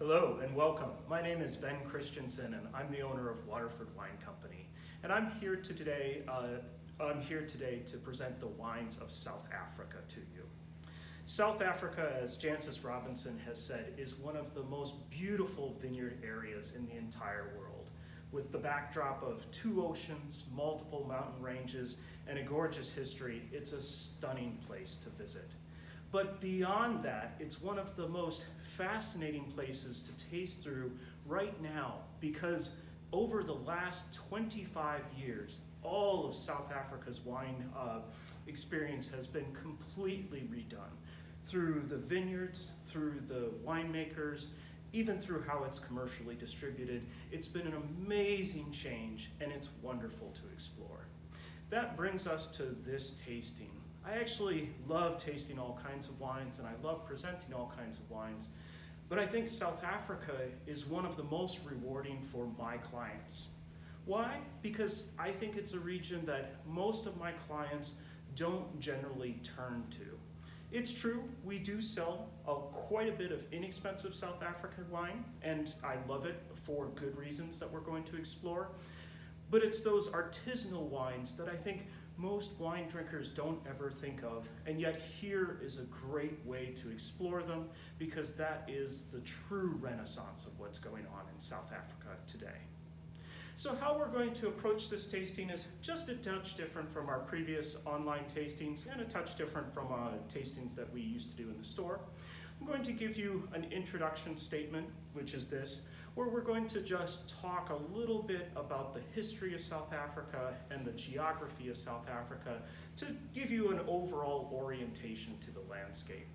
Hello and welcome. My name is Ben Christensen and I'm the owner of Waterford Wine Company. And I'm here today to present the wines of South Africa to you. South Africa, as Jancis Robinson has said, is one of the most beautiful vineyard areas in the entire world. With the backdrop of two oceans, multiple mountain ranges, and a gorgeous history, it's a stunning place to visit. But beyond that, it's one of the most fascinating places to taste through right now, because over the last 25 years, all of South Africa's wine experience has been completely redone. Through the vineyards, through the winemakers, even through how it's commercially distributed. It's been an amazing change and it's wonderful to explore. That brings us to this tasting. I actually love tasting all kinds of wines and I love presenting all kinds of wines, but I think South Africa is one of the most rewarding for my clients. Why? Because I think it's a region that most of my clients don't generally turn to. It's true, we do sell quite a bit of inexpensive South African wine, and I love it for good reasons that we're going to explore. But it's those artisanal wines that I think most wine drinkers don't ever think of, and yet here is a great way to explore them, because that is the true renaissance of what's going on in South Africa today. So how we're going to approach this tasting is just a touch different from our previous online tastings and a touch different from tastings that we used to do in the store. I'm going to give you an introduction statement, which is this, where we're going to just talk a little bit about the history of South Africa and the geography of South Africa to give you an overall orientation to the landscape.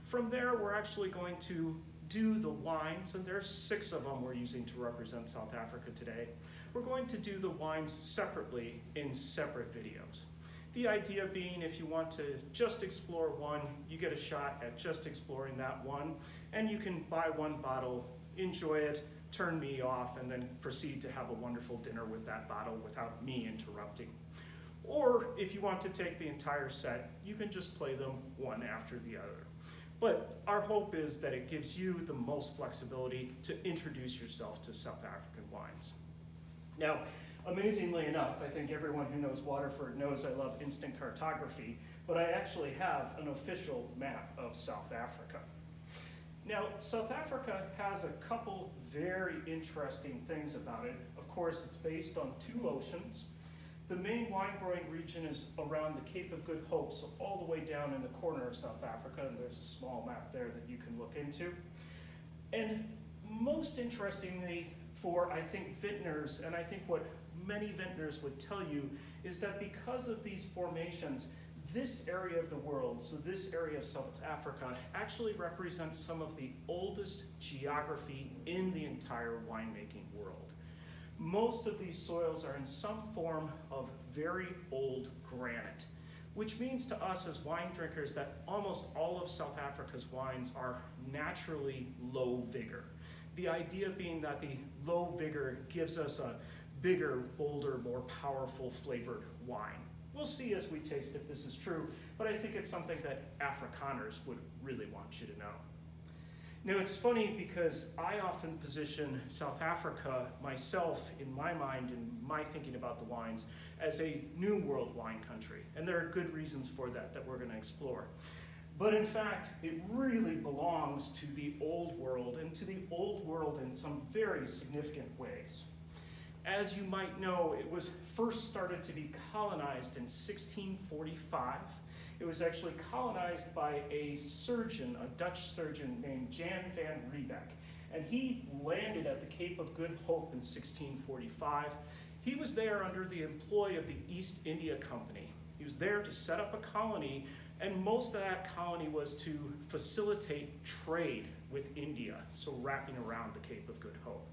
From there, we're actually going to do the wines, and there's 6 of them we're using to represent South Africa today. We're going to do the wines separately in separate videos. The idea being, if you want to just explore one, you get a shot at just exploring that one, and you can buy one bottle, enjoy it, turn me off, and then proceed to have a wonderful dinner with that bottle without me interrupting. Or if you want to take the entire set, you can just play them one after the other. But our hope is that it gives you the most flexibility to introduce yourself to South African wines. Now, amazingly enough, I think everyone who knows Waterford knows I love instant cartography, but I actually have an official map of South Africa. Now, South Africa has a couple very interesting things about it. Of course, it's based on 2 oceans. The main wine growing region is around the Cape of Good Hope, so all the way down in the corner of South Africa, and there's a small map there that you can look into. And most interestingly for, I think, vintners, and I think what many vintners would tell you, is that because of these formations, this area of the world, so this area of South Africa, actually represents some of the oldest geography in the entire winemaking world. Most of these soils are in some form of very old granite, which means to us as wine drinkers that almost all of South Africa's wines are naturally low vigor. The idea being that the low vigor gives us a bigger, bolder, more powerful flavored wine. We'll see as we taste if this is true, but I think it's something that Afrikaners would really want you to know. Now, it's funny because I often position South Africa myself, in my mind, in my thinking about the wines, as a new world wine country. And there are good reasons for that we're going to explore. But in fact, it really belongs to the old world, and to the old world in some very significant ways. As you might know, it was first started to be colonized in 1645. It was actually colonized by a surgeon, a Dutch surgeon named Jan van Riebeck. And he landed at the Cape of Good Hope in 1645. He was there under the employ of the East India Company. He was there to set up a colony, and most of that colony was to facilitate trade with India, so wrapping around the Cape of Good Hope.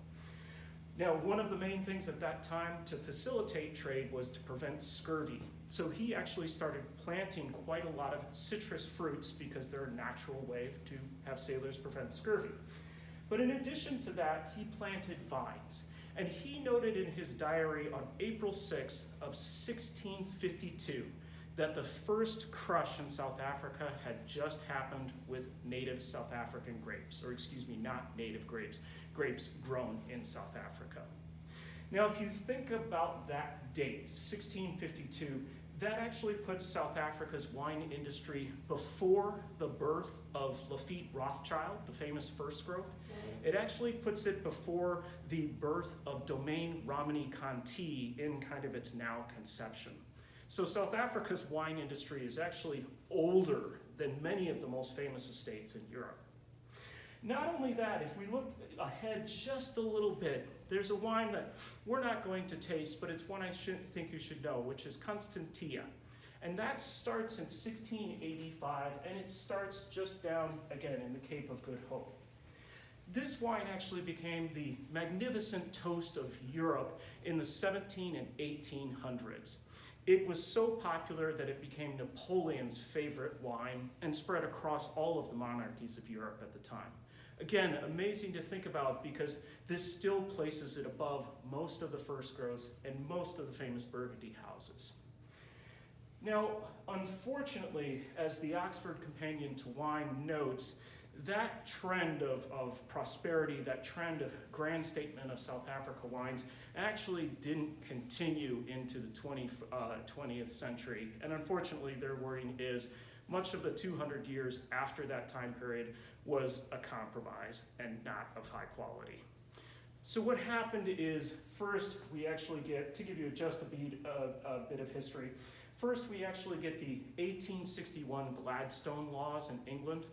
Now, one of the main things at that time to facilitate trade was to prevent scurvy. So he actually started planting quite a lot of citrus fruits because they're a natural way to have sailors prevent scurvy. But in addition to that, he planted vines. And he noted in his diary on April 6th of 1652 that the first crush in South Africa had just happened with native South African grapes, or excuse me, not native grapes, grapes grown in South Africa. Now, if you think about that date, 1652, that actually puts South Africa's wine industry before the birth of Lafitte Rothschild, the famous first growth. It actually puts it before the birth of Domaine Romani Conti in kind of its now conception. So South Africa's wine industry is actually older than many of the most famous estates in Europe. Not only that, if we look ahead just a little bit, there's a wine that we're not going to taste, but it's one I think you should know, which is Constantia. And that starts in 1685, and it starts just down, again, in the Cape of Good Hope. This wine actually became the magnificent toast of Europe in the 17 and 1800s. It was so popular that it became Napoleon's favorite wine and spread across all of the monarchies of Europe at the time. Again, amazing to think about because this still places it above most of the first growths and most of the famous Burgundy houses. Now, unfortunately, as the Oxford Companion to Wine notes, that trend of prosperity, that trend of grand statement of South Africa wines actually didn't continue into the 20th century. And unfortunately, their wording is much of the 200 years after that time period was a compromise and not of high quality. So what happened is, first we actually get, to give you just a bit of history, first we actually get the 1861 Gladstone laws in England.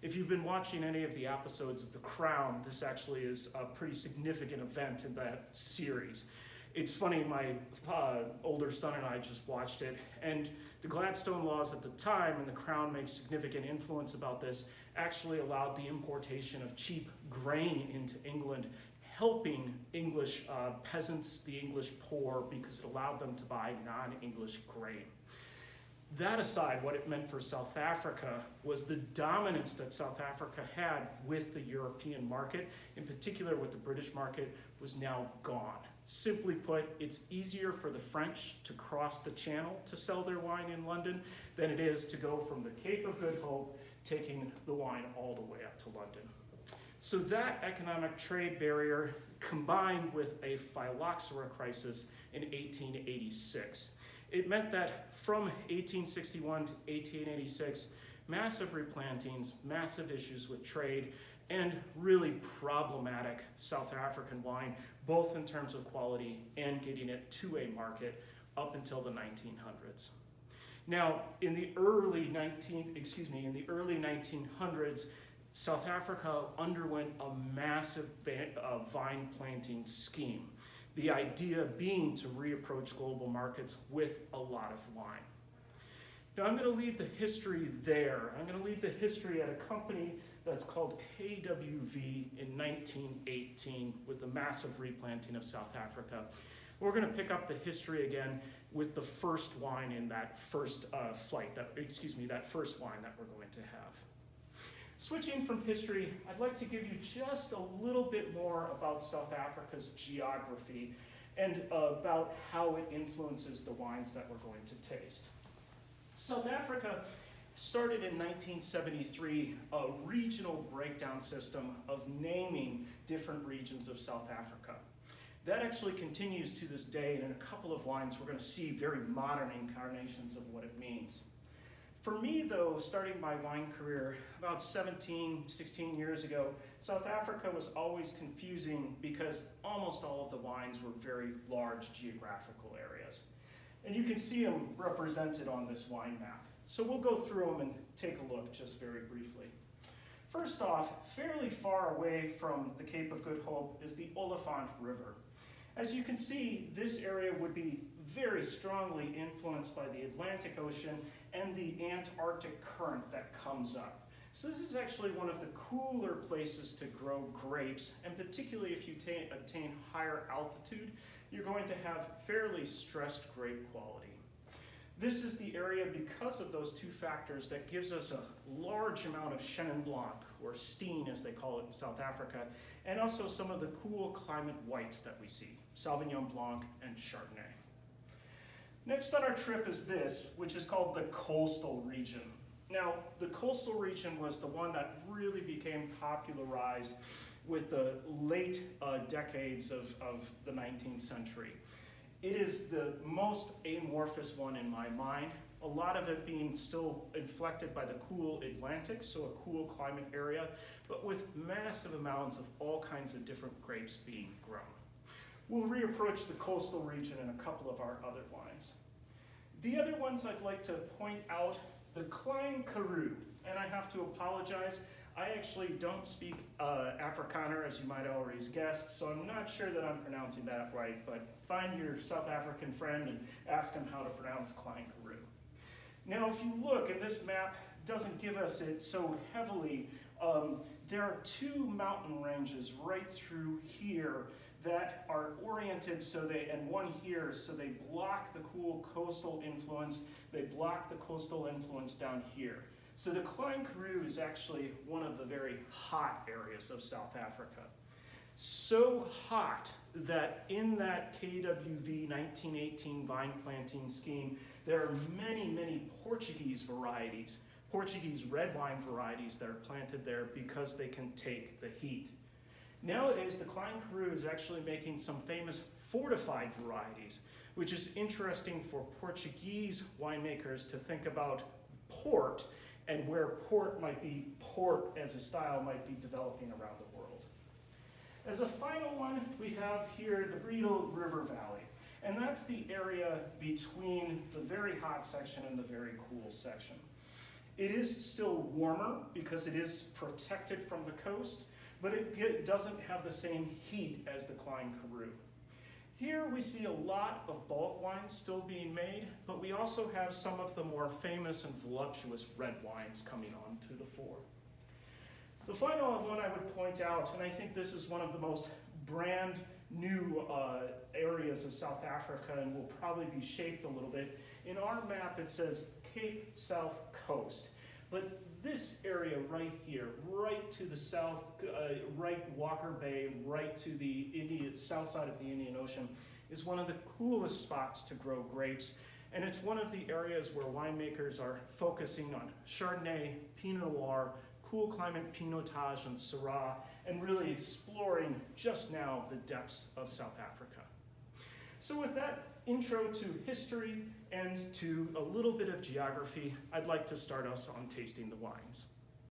If you've been watching any of the episodes of The Crown, this actually is a pretty significant event in that series. It's funny, my older son and I just watched it, and the Gladstone laws at the time, and The Crown makes significant influence about this, actually allowed the importation of cheap grain into England, helping English peasants, the English poor, because it allowed them to buy non-English grain. That aside, what it meant for South Africa was the dominance that South Africa had with the European market, in particular with the British market, was now gone. Simply put, it's easier for the French to cross the channel to sell their wine in London than it is to go from the Cape of Good Hope, taking the wine all the way up to London. So that economic trade barrier combined with a phylloxera crisis in 1886. It meant that from 1861 to 1886, massive replantings, massive issues with trade, and really problematic South African wine, both in terms of quality and getting it to a market up until the 1900s. Now, in the early 1900s, South Africa underwent a massive vine planting scheme. The idea being to reapproach global markets with a lot of wine. Now I'm going to leave the history there. I'm going to leave the history at a company that's called KWV in 1918 with the massive replanting of South Africa. We're going to pick up the history again with the first wine in that first that first wine that we're going to have. Switching from history, I'd like to give you just a little bit more about South Africa's geography and about how it influences the wines that we're going to taste. South Africa started in 1973 a regional breakdown system of naming different regions of South Africa. That actually continues to this day, and in a couple of wines we're going to see very modern incarnations of what it means. For me, though, starting my wine career about 16 years ago, South Africa was always confusing because almost all of the wines were very large geographical areas. And you can see them represented on this wine map. So we'll go through them and take a look just very briefly. First off, fairly far away from the Cape of Good Hope is the Oliphant River. As you can see, this area would be very strongly influenced by the Atlantic Ocean and the Antarctic current that comes up. So this is actually one of the cooler places to grow grapes, and particularly if you obtain higher altitude, you're going to have fairly stressed grape quality. This is the area, because of those two factors, that gives us a large amount of Chenin Blanc, or Steen as they call it in South Africa, and also some of the cool climate whites that we see, Sauvignon Blanc and Chardonnay. Next on our trip is this, which is called the coastal region. Now, the coastal region was the one that really became popularized with the late decades of the 19th century. It is the most amorphous one in my mind, a lot of it being still inflected by the cool Atlantic, so a cool climate area, but with massive amounts of all kinds of different grapes being grown. We'll reapproach the coastal region in a couple of our other wines. The other ones I'd like to point out, the Klein Cru, and I have to apologize, I actually don't speak Afrikaner, as you might already guess, so I'm not sure that I'm pronouncing that right, but find your South African friend and ask him how to pronounce Klein Cru. Now, if you look, and this map doesn't give us it so heavily, there are two mountain ranges right through here that are oriented and one here, so they block the cool coastal influence, they block the coastal influence down here. So the Klein Cru is actually one of the very hot areas of South Africa. So hot that in that KWV 1918 vine planting scheme, there are many, many Portuguese varieties, Portuguese red wine varieties that are planted there because they can take the heat. Nowadays, the Klein Cru is actually making some famous fortified varieties, which is interesting for Portuguese winemakers to think about port and where port as a style might be developing around the world. As a final one, we have here the Breedel River Valley, and that's the area between the very hot section and the very cool section. It is still warmer because it is protected from the coast, but it doesn't have the same heat as the Klein Cru. Here we see a lot of bulk wines still being made, but we also have some of the more famous and voluptuous red wines coming on to the fore. The final one I would point out, and I think this is one of the most brand new areas of South Africa and will probably be shaped a little bit. In our map it says Cape South Coast, but this area right here, right to the south, right Walker Bay, right to the south side of the Indian Ocean, is one of the coolest spots to grow grapes. And it's one of the areas where winemakers are focusing on Chardonnay, Pinot Noir, cool climate Pinotage, and Syrah, and really exploring just now the depths of South Africa. So with that intro to history and to a little bit of geography, I'd like to start us on tasting the wines.